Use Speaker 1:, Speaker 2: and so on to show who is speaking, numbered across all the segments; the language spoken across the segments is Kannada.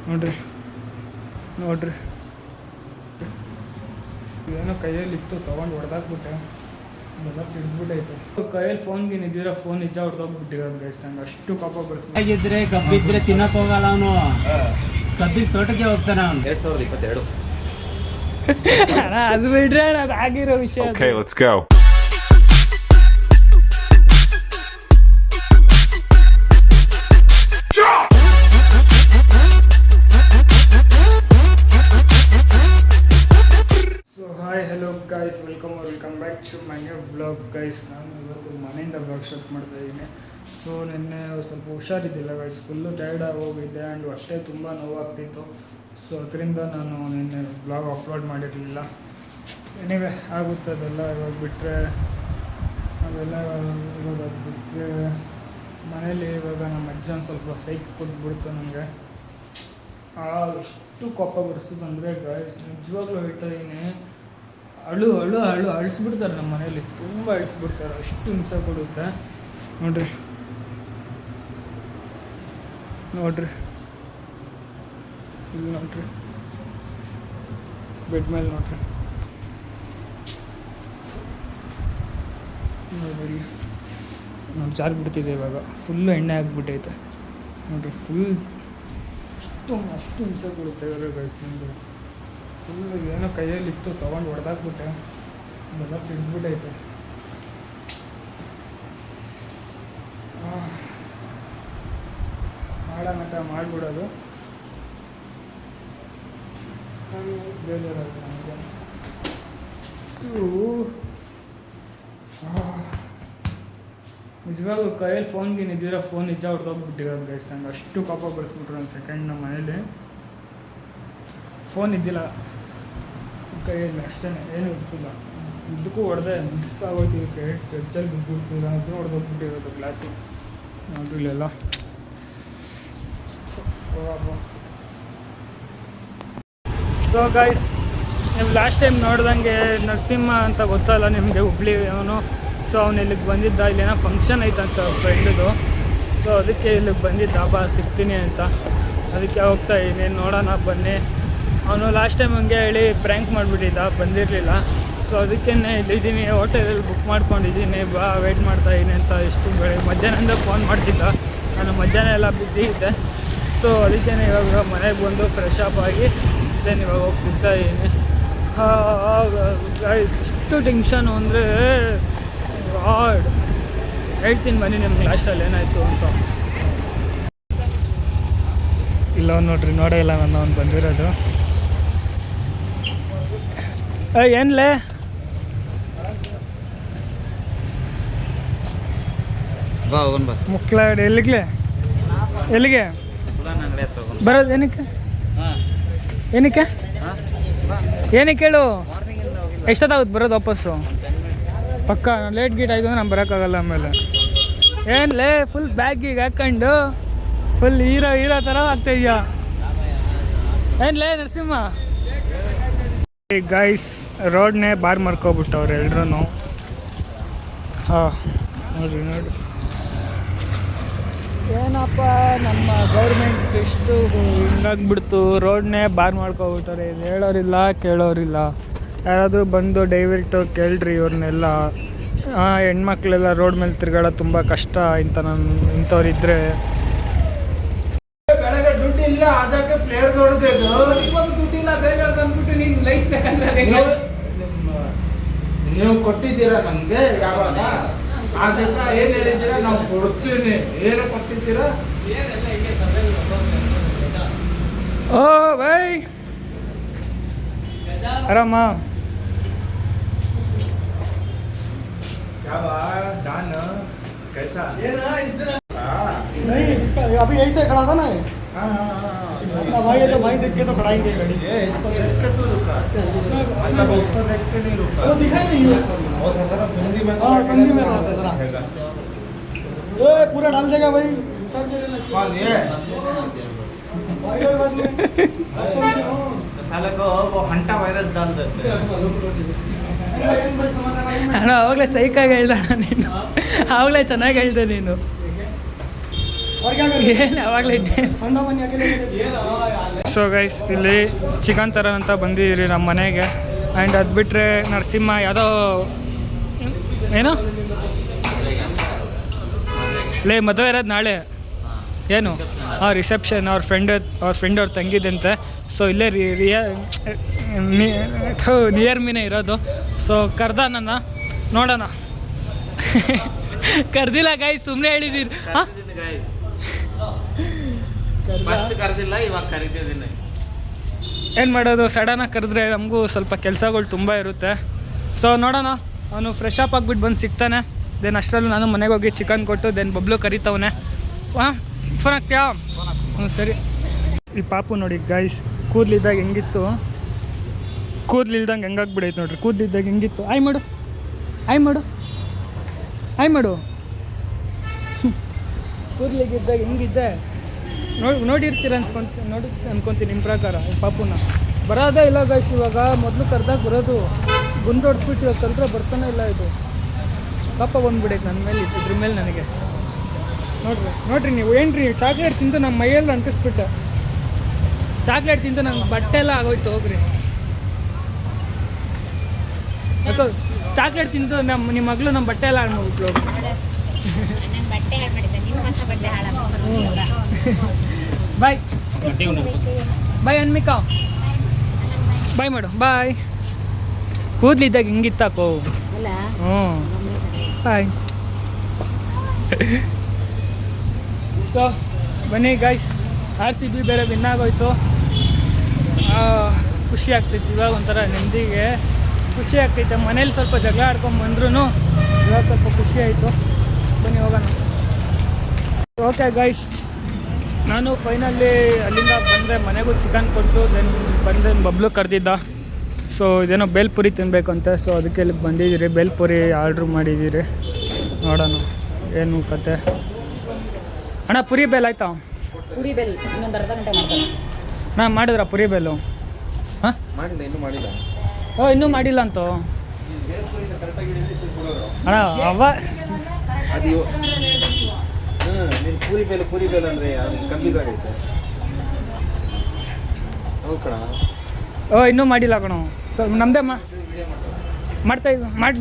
Speaker 1: ನೋಡ್ರಿ ನೋಡ್ರಿ ಏನೋ ಕೈಯಲ್ಲಿ ಇತ್ತು ತೊಗೊಂಡು ಹೊಡೆದಾಕ್ಬಿಟ್ಟೆ, ಅದೆಲ್ಲ ಸಿಡ್ಬಿಟ್ಟೈತೆ. ಕೈಯಲ್ಲಿ ಫೋನ್ ಇದ್ದಿದ್ರೆ ಫೋನ್ ನಿಜ ಹೊಡೆದೋಗ್ಬಿಟ್ಟಿರೋದು ಗೈಸ್. ನಂಗೆ ಅಷ್ಟು ಕೋಪ ಬರ್ಸ್ಬಿಟ್ಟಿದ್ರೆ.
Speaker 2: ಕಬ್ಬಿದ್ರೆ ತಿನ್ನಕ್ ಹೋಗಲ್ಲ ಅವನು, ಕಬ್ಬಿನ ತೋಟಕ್ಕೆ ಹೋಗ್ತಾನೆ ಅವನು. 2022
Speaker 1: ಅಣ್ಣ ಅದು ಬಿಡ್ರೆ ಅಣ್ಣ, ಅದು ಆಗಿರೋ ವಿಷಯ.
Speaker 3: Okay, let's go.
Speaker 1: Guys welcome back to my new blog guys. ನಾನು ಇವತ್ತು ಮನೆಯಿಂದ ಬ್ಲಾಗ್ ಸ್ಟಾರ್ಟ್ ಮಾಡ್ತಾ ಇದ್ದೀನಿ. ಸೊ ನಿನ್ನೆ ಸ್ವಲ್ಪ ಹುಷಾರಿದ್ದಿಲ್ಲ ಗೈಸ್, ಫುಲ್ಲು ಟೈರ್ಡ್ ಆಗಿ ಹೋಗಿದ್ದೆ ಆ್ಯಂಡ್ ಹೊಟ್ಟೆ ತುಂಬ ನೋವಾಗ್ತಿತ್ತು. ಸೊ ಅದರಿಂದ ನಾನು ನಿನ್ನೆ ಬ್ಲಾಗ್ ಅಪ್ಲೋಡ್ ಮಾಡಿರಲಿಲ್ಲ. ಎನಿವೆ ಆಗುತ್ತೆ ಅದೆಲ್ಲ. ಇವಾಗ ಬಿಟ್ಟರೆ ಅವೆಲ್ಲ ಇವಾಗ ಬಿಟ್ಟರೆ ಮನೇಲಿ ಇವಾಗ ನಮ್ಮ ಅಜ್ಜನ ಸ್ವಲ್ಪ ಸೈಕ್ ಕೊಟ್ಬಿಡ್ತು ನನಗೆ. ಎಷ್ಟು ಕೋಪ ಬರ್ಸೋದಂದರೆ ಗೈಸ್, ನಿಜವಾಗ್ಲೂ ಹೇಳ್ತಾ ಇದ್ದೀನಿ, ಅಳಿಸ್ಬಿಡ್ತಾರೆ ನಮ್ಮ ಮನೇಲಿ, ತುಂಬ ಅಳಿಸ್ಬಿಡ್ತಾರೆ, ಅಷ್ಟು ಹಿಂಸೆ ಕೊಡುತ್ತೆ. ನೋಡ್ರಿ ಇಲ್ಲಿ ನೋಡ್ರಿ ಬೆಡ್ ಮೇಲೆ ನೋಡ್ರಿ ನಾವು ಜಾರಿ ಬಿಡ್ತಿದ್ದೆ. ಇವಾಗ ಫುಲ್ಲು ಎಣ್ಣೆ ಆಗಿಬಿಟ್ಟೈತೆ ನೋಡ್ರಿ. ಅಷ್ಟು ಹಿಂಸೆ ಕೊಡುತ್ತೆ ಇವಾಗ ಗೈಸ್. ನಿಮಗೆ ಫುಲ್ಲು ಏನೋ ಕೈಯಲ್ಲಿ ಇತ್ತು ತೊಗೊಂಡು ಹೊಡೆದಾಕ್ಬಿಟ್ಟೆ, ಅದೆಲ್ಲ ಸಿಡ್ಬಿಟ್ಟೈತೆ. ಮಾಡೋಣ ಮಾಡಿಬಿಡೋದು. ಬೇಜಾರಾಗುತ್ತೆ ನನಗೆ. ನಿಜವಾಗ್ಲೂ ಕೈಯಲ್ಲಿ ಫೋನ್ ಇದ್ದಿದ್ರೆ ಫೋನ್ ನಿಜ ಹೊಡೆದೋಗ್ಬಿಟ್ಟಿರೋದು ಗೈಸ್. ನಂಗೆ ಅಷ್ಟು ಕೋಪ ಬರ್ಸ್ಬಿಟ್ರು ಒಂದು ಸೆಕೆಂಡ್. ನಮ್ಮ ಮನೇಲಿ ಫೋನ್ ಇದ್ದಿಲ್ಲ ಕೈಯಲ್ಲಿ, ಅಷ್ಟೇ, ಏನು ಇರ್ತಿಲ್ಲ. ಇದಕ್ಕೂ ಹೊಡೆದೆ, ಮಿಸ್ ಆಗೋಯ್ತು, ಟೆಚ್ಚಲ್ಲಿ ಬಿದ್ದುಬಿಡ್ತಿಲ್ಲ, ಅದು ಹೊಡೆದೋಗ್ಬಿಟ್ಟಿರೋದು ಗ್ಲಾಸು ನೋಡ್ರಿ ಇಲ್ಲೆಲ್ಲ. ಸೊ ಗೈಸ್, ನೀವು ಲಾಸ್ಟ್ ಟೈಮ್ ನೋಡ್ದಂಗೆ ನರಸಿಂಹ ಅಂತ ಗೊತ್ತಲ್ಲ ನಿಮಗೆ, ಹುಬ್ಳಿ ಅವನು. ಸೊ ಅವನು ಇಲ್ಲಿಗೆ ಬಂದಿದ್ದ, ಇಲ್ಲೇನೋ ಫಂಕ್ಷನ್ ಐತಂತ ಫ್ರೆಂಡ್ದು. ಸೊ ಅದಕ್ಕೆ ಇಲ್ಲಿಗೆ ಬಂದಿದ್ದ, ಬಾ ಸಿಗ್ತೀನಿ ಅಂತ. ಅದಕ್ಕೆ ಹೋಗ್ತಾ ಇದ್ದೀನಿ, ನೋಡೋಣ ಬನ್ನಿ. ಅವನು ಲಾಸ್ಟ್ ಟೈಮ್ ಹಂಗೆ ಹೇಳಿ ಪ್ರ್ಯಾಂಕ್ ಮಾಡಿಬಿಟ್ಟಿದ್ದ, ಬಂದಿರಲಿಲ್ಲ. ಸೊ ಅದಕ್ಕೇ ಇಲ್ಲಿದ್ದೀನಿ, ಹೋಟೆಲಲ್ಲಿ ಬುಕ್ ಮಾಡ್ಕೊಂಡಿದ್ದೀನಿ, ಬಾ ವೆಯ್ಟ್ ಮಾಡ್ತಾಯಿದ್ದೀನಿ ಅಂತ. ಎಷ್ಟು ಮಧ್ಯಾಹ್ನದಿಂದ ಫೋನ್ ಮಾಡ್ತಿದ್ದ, ನಾನು ಮಧ್ಯಾಹ್ನ ಎಲ್ಲ ಬ್ಯುಸಿ ಇದ್ದೆ. ಸೊ ಅದಕ್ಕೇ ಇವಾಗ ಮನೆಗೆ ಬಂದು ಫ್ರೆಶ್ ಅಪ್ ಆಗಿ then ಇವಾಗ ಹೋಗಿ ಸಿಗ್ತಾ ಇದ್ದೀನಿ. ಇಷ್ಟು ಟೆನ್ಷನು ಅಂದರೆ ಹೇಳ್ತೀನಿ ಬನ್ನಿ ನಿಮ್ಗೆ ಲಾಸ್ಟಲ್ಲಿ ಏನಾಯಿತು ಅಂತ. ಇಲ್ಲ ನೋಡ್ರಿ, ನೋಡೇ ಇಲ್ಲ ನಾನು ಅವ್ನು ಬಂದಿರೋದು. ಏನ್ಲೇ ಮುಕ್ಲಾಡಿ ಎಲ್ಲಿಗೆ ಬರೋದು? ಏನಕ್ಕೆ ಹೇಳು, ಎಷ್ಟೊತ್ತಾಗುತ್ತೆ ಬರೋದು ವಾಪಸ್ಸು? ಪಕ್ಕ ಲೇಟ್ ಗೀಟ್ ಆಯಿತು ಅಂದರೆ ನಾನು ಬರೋಕ್ಕಾಗಲ್ಲ. ಆಮೇಲೆ ಏನ್ಲೇ ಫುಲ್ ಬ್ಯಾಗಿಗೆ ಹಾಕ್ಕೊಂಡು ಫುಲ್ ಹೀರೋ ಥರ ಆಗ್ತಾಯಿದ್ಯಾ? ಏನ್ಲೇ ನರಸಿಂಹ? ಗೈಸ್, ರೋಡ್ನೇ ಬಾರ್ ಮಾಡ್ಕೊಬಿಟ್ಟವ್ರು ಎಲ್ರೂ. ನೋಡ್ರಿ ಏನಪ್ಪ ನಮ್ಮ ಗೌರ್ಮೆಂಟ್ ಎಷ್ಟು ಹಿಂಗಾಗ್ಬಿಡ್ತು, ರೋಡ್ನೇ ಬಾರ್ ಮಾಡ್ಕೊಬಿಟ್ಟವ್ರೆ. ಇದು ಹೇಳೋರಿಲ್ಲ ಕೇಳೋರಿಲ್ಲ. ಯಾರಾದರೂ ಬಂದು ದಯವಿಟ್ಟು ಕೇಳ್ರಿ ಇವ್ರನ್ನೆಲ್ಲ. ಹೆಣ್ಮಕ್ಳೆಲ್ಲ ರೋಡ್ ಮೇಲೆ ತಿರ್ಗಾಡೋದು ತುಂಬ ಕಷ್ಟ ಇಂಥವ್ರಿದ್ರೆ.
Speaker 4: ಬೆಳಗ್ಗೆ ದುಡ್ಡಿಲ್ಲ, ಅದಕ್ಕೆ ಪ್ಲೇಯರ್ಸ್ ಹೊಡೆದಿದ್ದು. ಇವತ್ತು ದುಡ್ಡಿಲ್ಲ, ಬೇರೆ ಅಂದ್ಬಿಟ್ಟು ನೀನು ಲೈಫ್ ಬೇಕಂದ್ರೆ ನೀವು ಕೊಟ್ಟಿದ್ದೀರಾ ನನಗೆ ಯಾವಾಗ? ಅದಕ್ಕೆ ಏನು ಹೇಳಿದ್ದೀರಾ? ನಾವು ಕೊಡ್ತೀನಿ. ಏನು ಕೊಟ್ಟಿದ್ದೀರಾ?
Speaker 1: ಓ ಬೈ ಆರಾಮ?
Speaker 4: डान कैसा
Speaker 5: नहीं इसका अभी यही से खड़ा था ना। अपना भाई है तो भाई देख के तो खड़ाएंगे गाड़ी।
Speaker 4: इसको देख के तो रुका, मतलब उसको देख के नहीं रुका।
Speaker 5: वो दिखाई नहीं
Speaker 4: वो ससरा संधि में,
Speaker 5: हाँ संधि में था ससरा। ये पूरा डाल देगा भाई। सर से
Speaker 4: कौन ये
Speaker 5: भाई और बाद में
Speaker 4: साले को वो हंटा वायरस डाल देते हैं।
Speaker 1: ಅಣ್ಣ ಆವಾಗಲೇ ಸೈಕಾಗಿ ಹೇಳ್ದ ನೀನು, ಆವಾಗಲೇ ಚೆನ್ನಾಗಿ ಹೇಳ್ದೆ ನೀನು.
Speaker 5: और क्या कर
Speaker 1: ಏನು ಆವಾಗಲೇ
Speaker 5: ठंडा पानी अकेले
Speaker 1: ಸೊ ಗೈಸ್ ಇಲ್ಲಿ ಚಿಕನ್ ತರೋಣ ಅಂತ ಬಂದಿದ್ದೀರಿ ನಮ್ಮ ಮನೆಗೆ. ಆ್ಯಂಡ್ ಅದು ಬಿಟ್ಟರೆ ನರಸಿಂಹ ಯಾವುದೋ ಏನು ಲೇ ಮದುವೆ ಇರೋದು ನಾಳೆ ಏನು ರಿಸೆಪ್ಷನ್ ಅವ್ರ ಫ್ರೆಂಡ್ ಅವ್ರ ತಂಗಿದಂತೆ. ಸೊ ಇಲ್ಲೇ ನಿಯರ್ ಮೀನೇ ಇರೋದು. ಸೊ ಕರ್ದ ನನ್ನ ನೋಡೋಣ. ಕರ್ದಿಲ್ಲ ಗಾಯ್, ಸುಮ್ಮನೆ ಹೇಳಿದ್ದೀರಿ. ಹಾಂ
Speaker 2: ಕರೆದಿಲ್ಲ, ಇವಾಗ ಕರಿತಿದ್ದೀನಿ.
Speaker 1: ಏನು ಮಾಡೋದು, ಸಡನ್ನಾಗಿ ಕರೆದ್ರೆ ನಮಗೂ ಸ್ವಲ್ಪ ಕೆಲಸಗಳು ತುಂಬ ಇರುತ್ತೆ. ಸೊ ನೋಡೋಣ, ಅವನು ಫ್ರೆಶ್ ಅಪ್ ಆಗಿಬಿಟ್ಟು ಬಂದು ಸಿಗ್ತಾನೆ. ದೆನ್ ಅಷ್ಟರಲ್ಲೂ ನಾನು ಮನೆಗೆ ಹೋಗಿ ಚಿಕನ್ ಕೊಟ್ಟು ದೆನ್ ಬಬ್ಲು ಕರಿತವನೆ. ಹಾಂ ಫೋನ್ ಹಾಕ್ತೀಯಾ? ಹ್ಞೂ ಸರಿ. ಈ ಪಾಪು ನೋಡಿ ಗೈಸ್, ಕೂದಲಿದ್ದಾಗ ಹೆಂಗಿತ್ತು, ಕೂದಲಿಲ್ದಂಗೆ ಹೆಂಗಾಗ್ಬಿಡೈತೆ ನೋಡ್ರಿ. ಕೂದಲಿದ್ದಾಗ ಹೆಂಗಿತ್ತು, ಆಯ್ ಮಾಡು ಕೂದಲಿಗಿದ್ದಾಗ ಹೆಂಗಿದ್ದೆ ನೋಡಿರ್ತೀರ ಅನ್ಕೊಂತೀನಿ ನಿಮ್ಮ ಪ್ರಕಾರ. ಈ ಪಾಪುನ ಬರೋದೇ ಇಲ್ಲ ಗೈಸ್ ಇವಾಗ. ಮೊದಲು ಕರೆದಾಗ ಬರೋದು, ಗುಂಡು ಹೊಡ್ಸ್ಬಿಟ್ಟು ಇವಾಗ ಕರೆದ್ರೆ ಬರ್ತಾನೆ ಇಲ್ಲ. ಇದು ಪಾಪ ಬಂದ್ಬಿಡೈತೆ ನನ್ನ ಮೇಲೆ, ಇದ್ರ ಮೇಲೆ ನನಗೆ. ನೋಡ್ರಿ ನೀವು ಏನ್ರಿ ಚಾಕ್ಲೇಟ್ ತಿಂದು ನಮ್ಮ ಮೈಯೆಲ್ಲ ಅಂಟಿಸ್ಬಿಟ್ಟೆ. ಚಾಕ್ಲೇಟ್ ತಿಂದು ನಂಗೆ ಬಟ್ಟೆ ಎಲ್ಲ ಆಗೋಯ್ತು. ಹೋಗ್ರಿ, ಯಾಕೋ ಚಾಕ್ಲೇಟ್ ತಿಂದು ನಿಮ್ಮ ಮಗಳು ನಮ್ಮ ಬಟ್ಟೆ ಎಲ್ಲ ಹಾಳು ಮಾಡ್ಬಿಟ್ಲು. ಬಾಯ್ ಬಾಯ್ ಅನ್ಮಿಕಾ, ಬಾಯ್ ಮಾಡು, ಬಾಯ್. ಕೂದಲಿದ್ದಾಗ ಹಿಂಗಿತ್ತಾಕೋ. ಹ್ಞೂ ಬಾಯ್. ಸೊ ಬನ್ನಿ ಗೈಸ್, RCB ಬೇರೆ ವಿನ್ ಆಗೋಯ್ತು. ಖುಷಿ ಆಗ್ತೈತಿ ಇವಾಗ, ಒಂಥರ ನೆಮ್ಮದಿಗೆ ಖುಷಿ ಆಗ್ತೈತೆ. ಮನೇಲಿ ಸ್ವಲ್ಪ ಜಗಳ ಆಡ್ಕೊಂಬಂದ್ರೂ ಇವಾಗ ಸ್ವಲ್ಪ ಖುಷಿ ಆಯಿತು. ಬನ್ನಿ ಹೋಗೋಣ. ಓಕೆ ಗೈಸ್, ನಾನು ಫೈನಲಿ ಅಲ್ಲಿಂದ ಬಂದೆ, ಮನೆಗೂ ಚಿಕನ್ ಕೊಟ್ಟು ದೆನ್ ಬಬ್ಲು ಕರೆದಿದ್ದ. ಸೊ ಇದೇನೋ ಬೇಲ್ಪುರಿ ತಿನ್ನಬೇಕಂತೆ. ಸೊ ಅದಕ್ಕೆ ಇಲ್ಲಿಗೆ ಬಂದಿದ್ದೀರಿ, ಬೇಲ್ಪುರಿ ಆರ್ಡ್ರ್ ಮಾಡಿದ್ದೀರಿ. ನೋಡೋಣ ಏನು ಕತೆ. ಅಣ್ಣ ಪುರಿ ಬೇಲ್ ಆಯ್ತಾ?
Speaker 3: ಪುರಿ ಬೆಲ್ ಇನ್ನೊಂದು ಅರ್ಧ ಗಂಟೆ ಮಾಡ್ತಾರೆ.
Speaker 1: ನಾ ಮಾಡಿದ್ರಾ ಪುರಿ ಬೇಲು? ಹಾಂ ಇನ್ನೂ ಮಾಡಿಲ್ಲ ಅಂತ ಅಣ್ಣ. ಅವ
Speaker 2: ಅದು ನೀನು ಪೂರಿ ಬೇಲ್ ಅಂದರೆ ಕಮ್ಮಿದಾಗೈತೆ. ಹೌದು ಕಣ.
Speaker 1: ಇನ್ನೂ ಮಾಡಿಲ್ಲ ಕಣೋ. ಸೊ ನಮ್ಮದೇ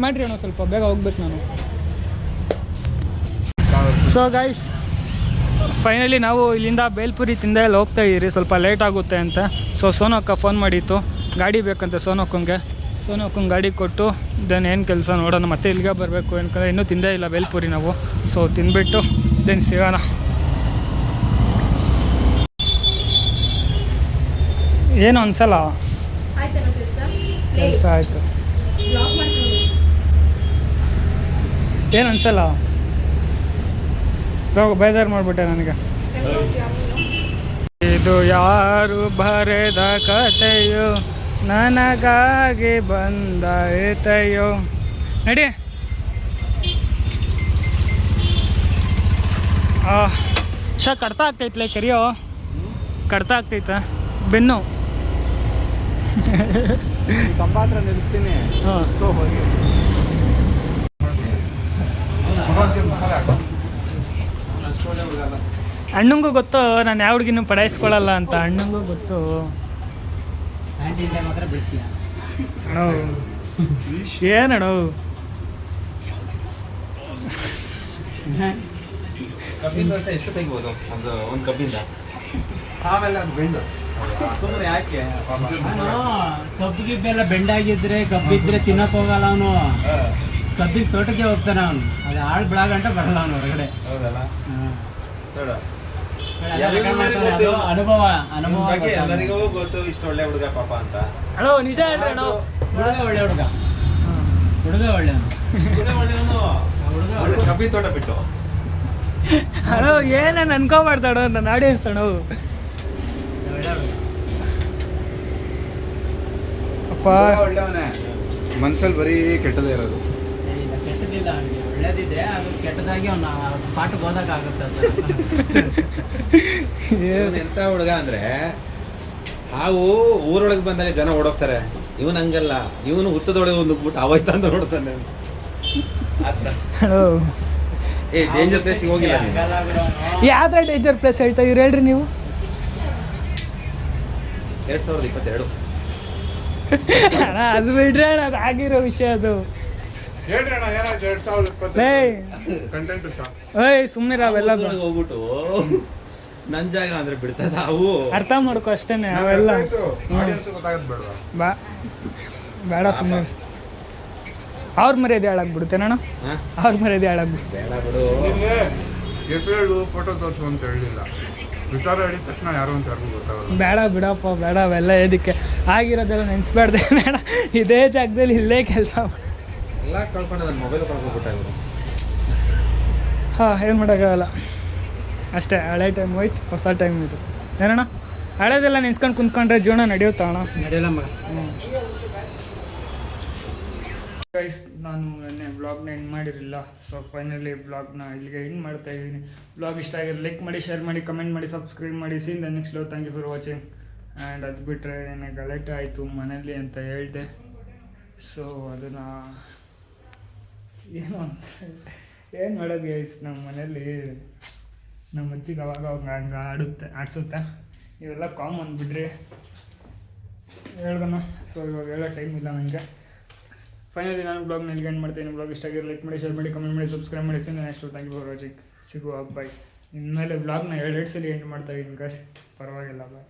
Speaker 1: ಮಾಡ್ರಿ ಅಣ್ಣ, ಸ್ವಲ್ಪ ಬೇಗ ಹೋಗ್ಬೇಕು ನಾನು. ಸೊ ಗೈಸ್, ಫೈನಲಿ ನಾವು ಇಲ್ಲಿಂದ ಬೇಲ್ಪುರಿ ತಿಂದೆ ಎಲ್ಲ ಹೋಗ್ತಾ ಇದ್ದೀರಿ. ಸ್ವಲ್ಪ ಲೇಟ್ ಆಗುತ್ತೆ ಅಂತ. ಸೊ ಸೋನಕ್ಕ ಫೋನ್ ಮಾಡಿತ್ತು, ಗಾಡಿ ಬೇಕಂತೆ ಸೋನಕ್ಕಂಗೆ ಗಾಡಿ ಕೊಟ್ಟು ದೆನ್ ಏನು ಕೆಲಸ ನೋಡೋಣ. ಮತ್ತೆ ಇಲ್ಲಿಗೆ ಬರಬೇಕು ಯಾಕಂದರೆ ಇನ್ನೂ ತಿಂದೇ ಇಲ್ಲ ಬೇಲ್ಪುರಿ ನಾವು. ಸೊ ತಿಂದುಬಿಟ್ಟು ದೆನ್ ಸಿಗೋಣ. ಏನು ಅನ್ಸಲ್ಲ, ಕೆಲಸ ಆಯಿತು, ಏನು ಅನ್ಸಲ್ಲ. ಬೇಜಾರು ಮಾಡಿಬಿಟ್ಟೆ ನನಗೆ. ಇದು ಯಾರು ಬರೆದ ಕಥೆಯೋ, ನನಗಾಗಿ ಬಂದಾಯ್ತಯ್ಯೋ. ನಡಿ. ಕಡ್ತ ಆಗ್ತೈತ್ಲೆ ಕೆರಿಯೋ, ಕಡ್ತ ಆಗ್ತೈತೆ ಬೆನ್ನು.
Speaker 2: ಕಂಬ ಹತ್ರ ನಿಲ್ಲಿಸ್ತೀನಿ.
Speaker 1: ಹಾಂ
Speaker 2: ಹೋಗಿ
Speaker 1: ಅಣ್ಣಂಗೂ ಗೊತ್ತು ನಾನು ಯಾವ ಹುಡುಗಿನೂ ಪಡಾಯಿಸ್ಕೊಳ್ಳಲ್ಲ ಅಂತ. ಅಣ್ಣಂಗೂ ಗೊತ್ತು.
Speaker 2: ಮಾತ್ರ ಬಿಡ್ತೀಯ
Speaker 1: ಅಣ್ಣೋ, ಏನಣ್ಣ
Speaker 2: ಕಬ್ಬಿನ ದೋಸೆ ಎಷ್ಟು ತೆಗಿಬೋದು? ಒಂದು ಕಬ್ಬಿಂದ ಆಮೇಲೆ ಅದು ಬೆಂಡು ಸುಮ್ಮನೆ ಯಾಕೆ? ಕಬ್ಬು ಗಿಬ್ಬೆಲ್ಲ ಬೆಂಡಾಗಿದ್ರೆ ಕಬ್ಬಿದ್ರೆ ತಿನ್ನಕ್ ಹೋಗಲ್ಲ ಅವನು. ಕಬ್ಬಿನ ತೋಟಕ್ಕೆ ಹೋಗ್ತಾನೆ ಅವನು. ಅದು ಆಳ್ ಬಿಡಾಗಂಟ ಬರಲ್ಲ ಅವನು ಹೊರಗಡೆ. ಅನುಭವ ಎಲ್ಲರಿಗೂ ಗೊತ್ತು ಇಷ್ಟು ಒಳ್ಳೆ ಹುಡುಗ ಪಾಪ ಅಂತ.
Speaker 1: ಅಣ್ಣೋ ನಿಜ ಹೇಳ್ರಿ ಅಣ್ಣ.
Speaker 2: ಹುಡುಗ ಒಳ್ಳೆ ಹುಡುಗ, ಹುಡುಗ ಒಳ್ಳೆಯವನು. ಕಬ್ಬಿನ ತೋಟ ಬಿಟ್ಟು
Speaker 1: ಅಣ್ಣ ಏನೇನು ಅನ್ಕೋಬಾರ್ದಾಡ ನನ್ನ ಆಡಿಯನ್ಸ್ ಅಣ್ಣ. ಅಪ್ಪ
Speaker 2: ಒಳ್ಳೆಯವನೇ, ಮನ್ಸಲ್ಲಿ ಬರೀ ಕೆಟ್ಟದೇ ಇರೋದು.
Speaker 3: ಕೆಟ್ಟದಿಲ್ಲ, ಒಳ್ಳೇದಿದೆ. ಅದು ಕೆಟ್ಟದಾಗಿ ಅವ್ನು ಸ್ಪಾಟ್ಗೆ ಹೋದಾಗುತ್ತೆ.
Speaker 2: ಎಂತ ಹುಡುಗ ಅಂದ್ರೆ, ಹಾವು ಊರೊಳಗೆ ಬಂದಾಗ ಜನ ಓಡೋಗ್ತಾರೆ. ಇವನ್ ಹಂಗಲ್ಲ, ಇವನು ಹುತ್ತದೊಳಗೆ ಒಂದು ಬಿಟ್ಟು ಆವಾಯ್ತ ಅಂತ ನೋಡ್ತಾನೆ. ಡೇಂಜರ್ ಪ್ಲೇಸಿಗೆ ಹೋಗಿಲ್ಲ.
Speaker 1: ಯಾವ್ದ್ರ ಡೇಂಜರ್ ಪ್ಲೇಸ್ ಹೇಳ್ತಾ ಇವ್ರು ಹೇಳ್ರಿ ನೀವು.
Speaker 2: 2022.
Speaker 1: ಅಣ್ಣ ಅದು ಬಿಡ್ರೆ ಅಣ್ಣ ಅದು ಆಗಿರೋ ವಿಷಯ ಅದು.
Speaker 4: ಹೇಳ್ರಿ ಅಣ್ಣ ಏನಾಯ್ತು 2020
Speaker 1: ಏಯ್
Speaker 4: ಕಂಟೆಂಟ್ ಶಾಪ್
Speaker 1: ಏಯ್ ಸುಮ್ಮನೆ ಅವೆಲ್ಲ
Speaker 2: ಹೋಗ್ಬಿಟ್ಟು ನನ್ನ ಜಾಗ ಅಂದ್ರೆ ಬಿಡ್ತದ ಅವು.
Speaker 1: ಅರ್ಥ ಮಾಡ್ಕೊ ಅಷ್ಟೇನೆ ಅವೆಲ್ಲ
Speaker 4: ಆಡಿಯನ್ಸ್ ಗೊತ್ತಾಗದ್ ಬೇಡವಾ?
Speaker 1: ಬೇಡ ಸುಮ್ಮನೆ ಅವ್ರ ಮರ್ಯಾದೆ ಹಾಳಾಗ್ಬಿಡುತ್ತೇನಣ್ಣ,
Speaker 2: ಹಾ?
Speaker 1: ಅವ್ರ ಮರ್ಯಾದೆ ಹಾಳಾಗ್ಬಿಡುತ್ತೆ.
Speaker 2: ಬೇಡ ಬಿಡು.
Speaker 4: ನಿನ್ನೆ ಹೆಸರು ಹೇಳು ಫೋಟೋ ತೋರಿಸು ಅಂತ ಹೇಳಲಿಲ್ಲ. ವಿಚಾರ ಹೇಳಿದ ತಕ್ಷಣ ಯಾರು ಅಂತ ಯಾರಿಗೂ ಗೊತ್ತಾಗಲ್ಲ.
Speaker 1: ಬೇಡ ಬಿಡಪ್ಪ ಬೇಡ, ಅವೆಲ್ಲ ಇದಕ್ಕೆ ಆಗಿರೋದೆಲ್ಲ ನೆನೆಸ್ಬಾರ್ದೆ ಬೇಡ. ಇದೇ ಜಾಗದಲ್ಲಿ ಇಲ್ಲೇ ಕೆಲಸ
Speaker 2: ಎಲ್ಲ ಕಳ್ಕೊಂಡು ನನ್ನ ಮೊಬೈಲ್ ಕಳ್ಕೊಂಡ್ಬಿಟ್ಟಾಗ.
Speaker 1: ಹಾಂ ಏನು ಮಾಡೋಕ್ಕಾಗಲ್ಲ ಅಷ್ಟೇ. ಹಳೆ ಟೈಮ್ ಹೋಯ್ತು, ಹೊಸ ಟೈಮ್ ಇದು. ಏನಣ್ಣ ಹಳೇದೆಲ್ಲ ನೆನ್ಸ್ಕೊಂಡು ಕುಂತ್ಕೊಂಡ್ರೆ ಜೀವನ ನಡೆಯುತ್ತಾ ಅಣ್ಣ?
Speaker 2: ನಡೆಯಲ್ಲ ಮಗ.
Speaker 1: ಗೈಸ್, ನಾನು ನೆನ್ನೆ ಬ್ಲಾಗ್ನ ಎಂಡ್ ಮಾಡಿರಲಿಲ್ಲ. ಸೊ ಫೈನಲಿ ಬ್ಲಾಗ್ನ ಇಲ್ಲಿಗೆ ಎಂಡ್ ಮಾಡ್ತಾ ಇದ್ದೀನಿ. ಬ್ಲಾಗ್ ಇಷ್ಟ ಆಗಿದ್ರೆ ಲೈಕ್ ಮಾಡಿ, ಶೇರ್ ಮಾಡಿ, ಕಮೆಂಟ್ ಮಾಡಿ, ಸಬ್ಸ್ಕ್ರೈಬ್ ಮಾಡಿ. Seen the next love. Thank you for watching. And ಅದು ಬಿಟ್ಟರೆ ಏನೇ ಗಲಾಟೆ ಆಯಿತು ಮನೇಲಿ ಅಂತ ಹೇಳಿದೆ. ಸೊ ಅದನ್ನು ಏನು ಮಾಡೋದು ಗೈಸ್, ನಮ್ಮ ಮನೇಲಿ ನಮ್ಮ ಅಜ್ಜಿಗೆ ಅವಾಗ ಹಂಗೆ ಆಡಿಸುತ್ತೆ. ಇವೆಲ್ಲ ಕಾಮನ್ ಬಿಡ್ರಿ, ಹೇಳ್ದಣ್ಣ. ಸೊ ಇವಾಗ ಹೇಳೋ ಟೈಮ್ ಇಲ್ಲ ನನಗೆ. ಫೈನಲಿ ನಾನು ಬ್ಲಾಗ್ನ ಎಲ್ಲಿಗೆ ಎಂಡ್ ಮಾಡ್ತೀನಿ. ಬ್ಲಾಗ್ ಇಷ್ಟ ಆಗಿರೋ ಲೈಕ್ ಮಾಡಿ, ಶೇರ್ ಮಾಡಿ, ಕಮೆಂಟ್ ಮಾಡಿ, ಸಬ್ಸ್ಕ್ರೈಬ್ ಮಾಡಿ. ಸಿಂದ next thank you for watching. ಸಿಗುವ ಬಾಯ್. ಇನ್ಮೇಲೆ ಬ್ಲಾಗ್ನ 2 ಸಲ ಎಂಡ್ ಮಾಡ್ತಾ ಇದ್ದೀನಿ ಗೈಸ್, ಪರವಾಗಿಲ್ಲ ಬಾಯ್.